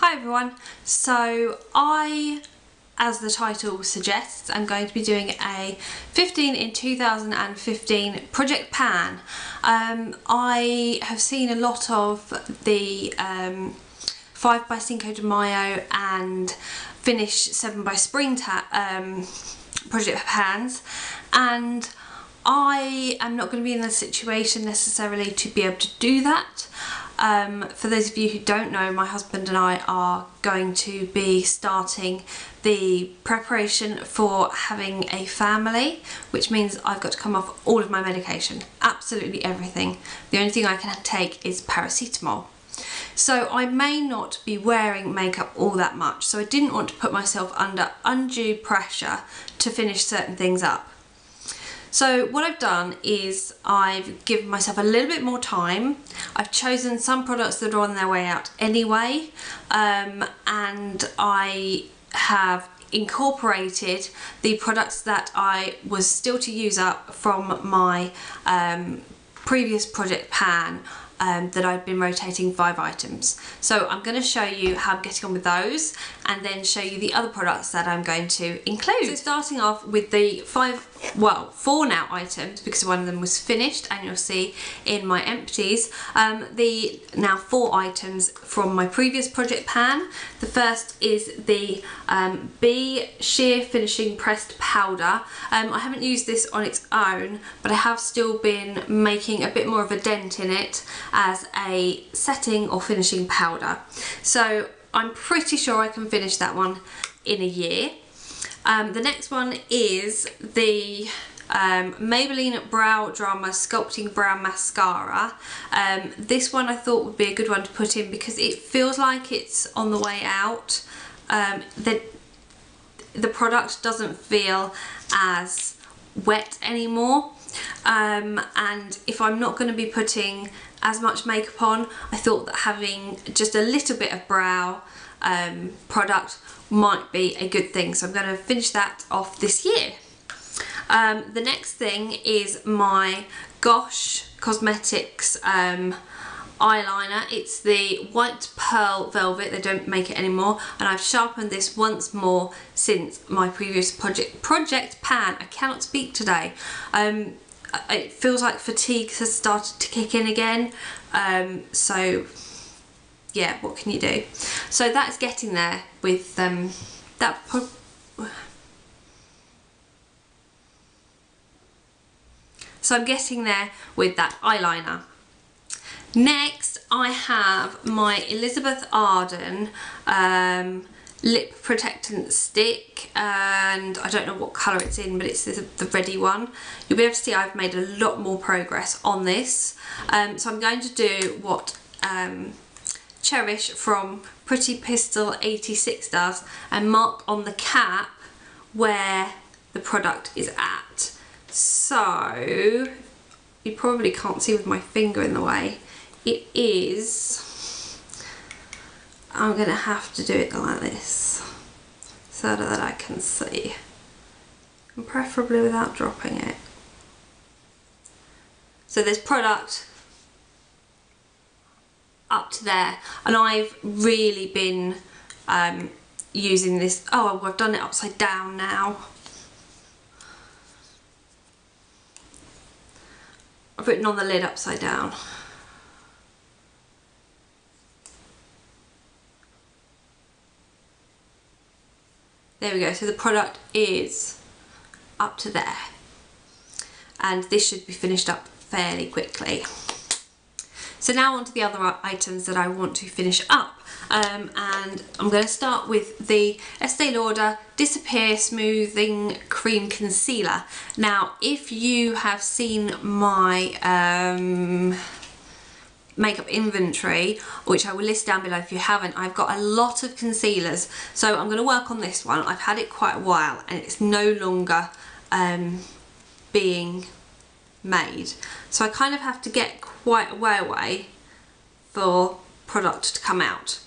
Hi everyone, so as the title suggests, I'm going to be doing a 15 in 2015 Project Pan. I have seen a lot of the 5 by Cinco de Mayo and Finish 7 by Spring Project Pans, and I am not going to be in a situation necessarily to be able to do that. For those of you who don't know, my husband and I are going to be starting the preparation for having a family, which means I've got to come off all of my medication, absolutely everything. The only thing I can take is paracetamol. So I may not be wearing makeup all that much, so I didn't want to put myself under undue pressure to finish certain things up. So what I've done is I've given myself a little bit more time. I've chosen some products that are on their way out anyway, and I have incorporated the products that I was still to use up from my previous Project Pan that I've been rotating 5 items. So I'm going to show you how I'm getting on with those and then show you the other products that I'm going to include. So starting off with the 4 now items, because one of them was finished and you'll see in my empties, the now 4 items from my previous Project Pan. The first is the B Sheer Finishing Pressed Powder. I haven't used this on its own, but I have still been making a bit more of a dent in it as a setting or finishing powder. So I'm pretty sure I can finish that one in a year. The next one is the Maybelline Brow Drama Sculpting Brow Mascara. This one I thought would be a good one to put in because it feels like it's on the way out. The product doesn't feel as wet anymore, and if I'm not going to be putting as much makeup on, I thought that having just a little bit of brow product might be a good thing, so I'm going to finish that off this year. The next thing is my Gosh Cosmetics eyeliner. It's the White Pearl Velvet. They don't make it anymore, and I've sharpened this once more since my previous Project Pan. I cannot speak today. It feels like fatigue has started to kick in again, so yeah, what can you do? So that's getting there with so I'm getting there with that eyeliner. Next I have my Elizabeth Arden lip protectant stick, and I don't know what colour it's in, but it's the ready one. You'll be able to see I've made a lot more progress on this, so I'm going to do what Cherish from Pretty Pistol 86 does and mark on the cap where the product is at. So you probably can't see with my finger in the way. It is, I'm going to have to do it like this so that I can see, and preferably without dropping it. So this product up to there, and I've really been using this. Oh, I've done it upside down now. I've written on the lid upside down. There we go, so the product is up to there, and this should be finished up fairly quickly. So now on to the other items that I want to finish up, and I'm going to start with the Estee Lauder Disappear Smoothing Cream Concealer. Now if you have seen my makeup inventory, which I will list down below if you haven't, I've got a lot of concealers, so I'm going to work on this one. I've had it quite a while and it's no longer being made, so I kind of have to get quite a way away for product to come out.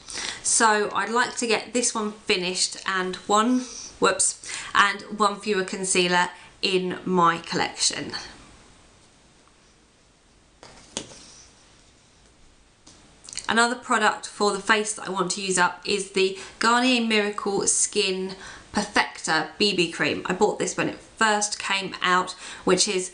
So I'd like to get this one finished and one fewer concealer in my collection. another product for the face that I want to use up is the Garnier Miracle Skin Perfector BB cream. I bought this when it first came out, which is,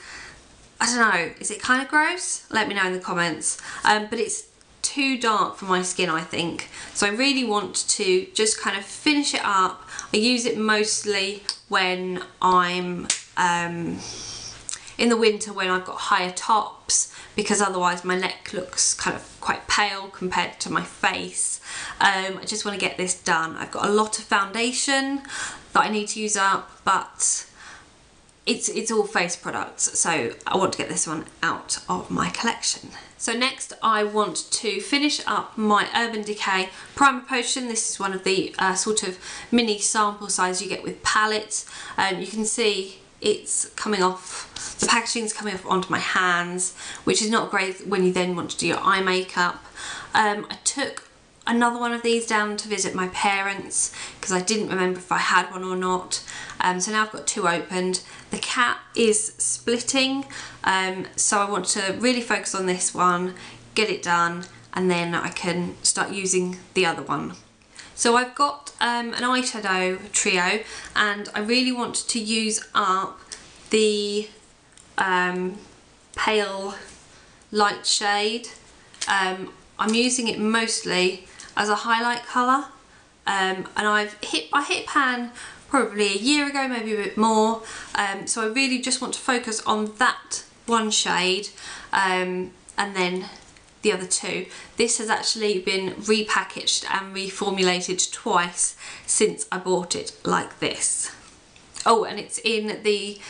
I don't know, is it kind of gross? Let me know in the comments. But it's too dark for my skin, I think. So I really want to just kind of finish it up. I use it mostly when I'm in the winter, when I've got higher tops, because otherwise my neck looks kind of quite pale compared to my face. I just want to get this done. I've got a lot of foundation that I need to use up, but it's all face products, so I want to get this one out of my collection. So next I want to finish up my Urban Decay Primer Potion. This is one of the sort of mini sample size you get with palettes. You can see it's coming off, the packaging's coming off onto my hands, which is not great when you then want to do your eye makeup. I took another one of these down to visit my parents because I didn't remember if I had one or not. So now I've got two opened. The cap is splitting, so I want to really focus on this one, get it done, and then I can start using the other one. So I've got an eyeshadow trio, and I really want to use up the pale light shade. I'm using it mostly as a highlight colour, and I hit pan probably a year ago, maybe a bit more, so I really just want to focus on that one shade, and then the other two. This has actually been repackaged and reformulated twice since I bought it like this. Oh, and it's in the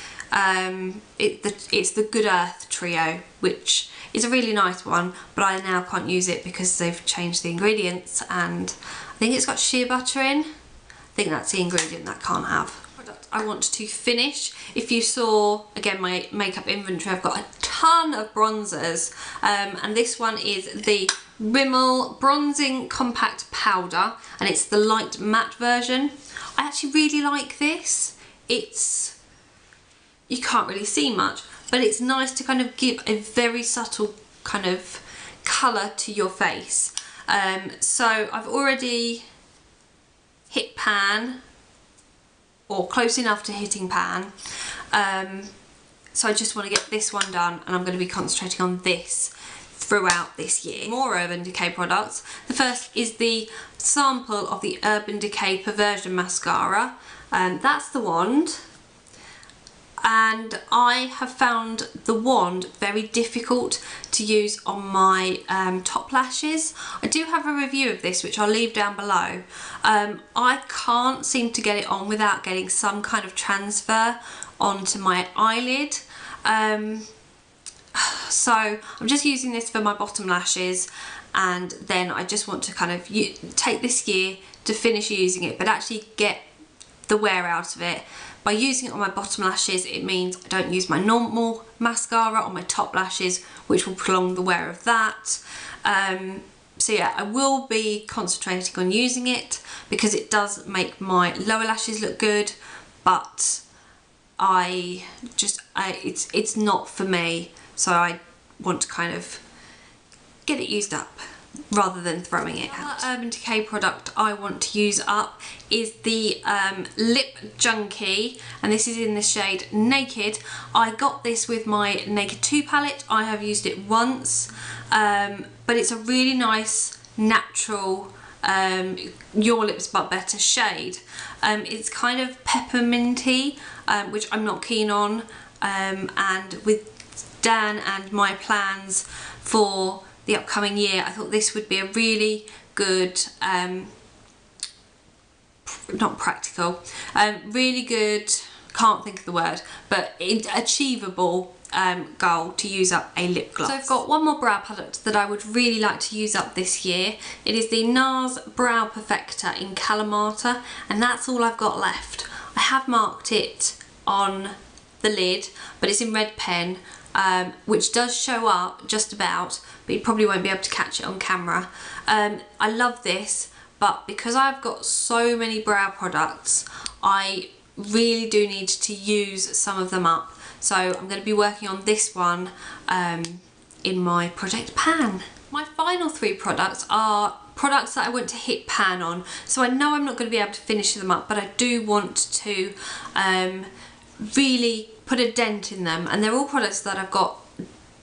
it's the Good Earth trio, which is a really nice one, but I now can't use it because they've changed the ingredients, and I think it's got shea butter in. I think that's the ingredient that I can't have. I want to finish. If you saw, again, my makeup inventory, I've got a ton of bronzers, and this one is the Rimmel Bronzing Compact Powder, and it's the light matte version. I actually really like this. It's, you can't really see much, but it's nice to kind of give a very subtle kind of colour to your face. So I've already hit pan, or close enough to hitting pan, so I just want to get this one done, and I'm going to be concentrating on this throughout this year. More Urban Decay products. The first is the sample of the Urban Decay Perversion Mascara, that's the wand, and I have found the wand very difficult to use on my top lashes. I do have a review of this which I'll leave down below. I can't seem to get it on without getting some kind of transfer onto my eyelid. So I'm just using this for my bottom lashes, and then I just want to kind of take this year to finish using it, but actually get the wear out of it. By using it on my bottom lashes, it means I don't use my normal mascara on my top lashes, which will prolong the wear of that. So yeah, I will be concentrating on using it because it does make my lower lashes look good, but it's not for me, so I want to kind of get it used up rather than throwing it out. Another Urban Decay product I want to use up is the Lip Junkie, and this is in the shade Naked. I got this with my Naked 2 palette. I have used it once, but it's a really nice natural Your Lips But Better shade. It's kind of pepperminty, which I'm not keen on, and with Dan and my plans for the upcoming year, I thought this would be a really good, not practical, really good, can't think of the word, but achievable goal to use up a lip gloss. So I've got one more brow palette that I would really like to use up this year. It is the NARS Brow Perfector in Kalamata, and that's all I've got left. I have marked it on the lid, but it's in red pen, which does show up just about, but you probably won't be able to catch it on camera. I love this, but because I've got so many brow products, I really do need to use some of them up. So I'm going to be working on this one in my Project Pan. My final 3 products are products that I want to hit pan on. So I know I'm not going to be able to finish them up, but I do want to really put a dent in them, and they're all products that I've got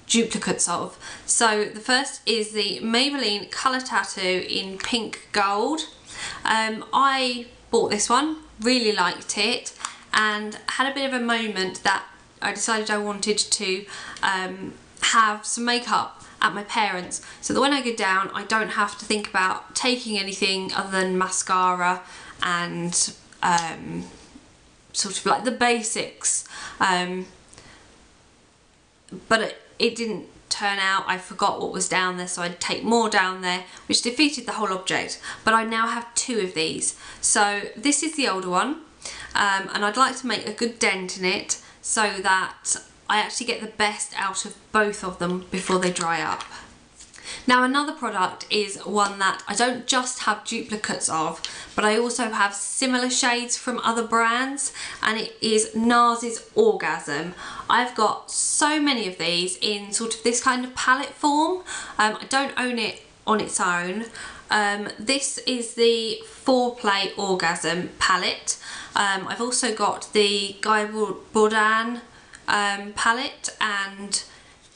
duplicates of. So the first is the Maybelline Colour Tattoo in Pink Gold. I bought this one, really liked it, and had a bit of a moment that I decided I wanted to have some makeup at my parents', so that when I go down I don't have to think about taking anything other than mascara and sort of like the basics. But it didn't turn out. I forgot what was down there, so I'd take more down there, which defeated the whole object. But I now have 2 of these. So this is the older one, and I'd like to make a good dent in it so that I actually get the best out of both of them before they dry up. Now another product is one that I don't just have duplicates of, but I also have similar shades from other brands, and it is NARS's Orgasm. I've got so many of these in sort of this kind of palette form. I don't own it on its own. This is the 4-play Orgasm palette. I've also got the Guy Bourdin palette, and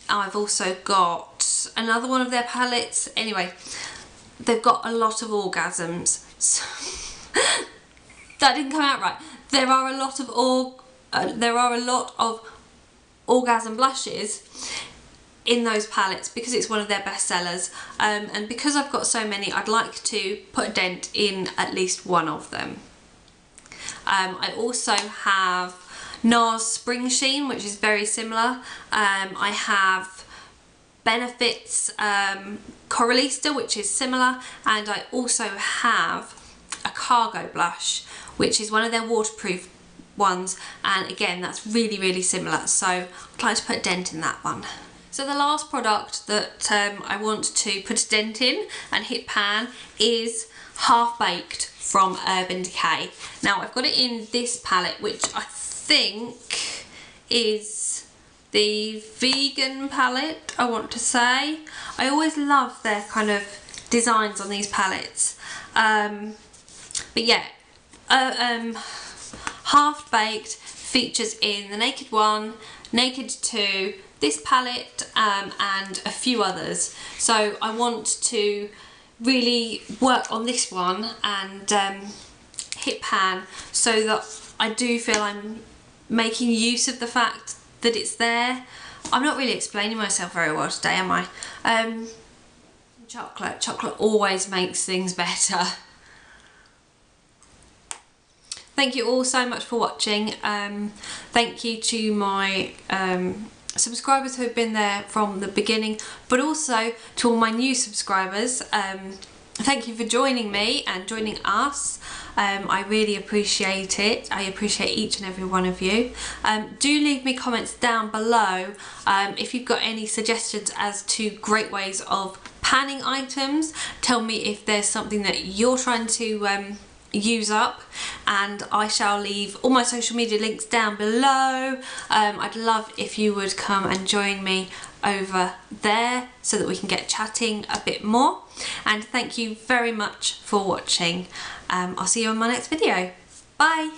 I've also got another one of their palettes. Anyway, they've got a lot of orgasms. So that didn't come out right. There are a lot of orgasm blushes in those palettes because it's one of their best sellers, and because I've got so many, I'd like to put a dent in at least one of them. I also have NARS Spring Sheen, which is very similar. I have Benefit's Coralista, which is similar, and I also have a Cargo blush, which is one of their waterproof ones, and again that's really similar, so I'd like to put a dent in that one. So the last product that I want to put a dent in and hit pan is Half Baked from Urban Decay. Now I've got it in this palette, which I think is the vegan palette, I want to say. I always love their kind of designs on these palettes. But yeah, Half Baked features in the Naked 1, Naked 2, this palette, and a few others. So I want to really work on this one and hit pan so that I do feel I'm making use of the fact that it's there. I'm not really explaining myself very well today, am I? Chocolate always makes things better. Thank you all so much for watching. Thank you to my subscribers who have been there from the beginning, but also to all my new subscribers. Thank you for joining me and joining us. I really appreciate it. I appreciate each and every one of you. Do leave me comments down below if you've got any suggestions as to great ways of panning items. Tell me if there's something that you're trying to use up, and I shall leave all my social media links down below. I'd love if you would come and join me over there so that we can get chatting a bit more, and thank you very much for watching. I'll see you on my next video. Bye.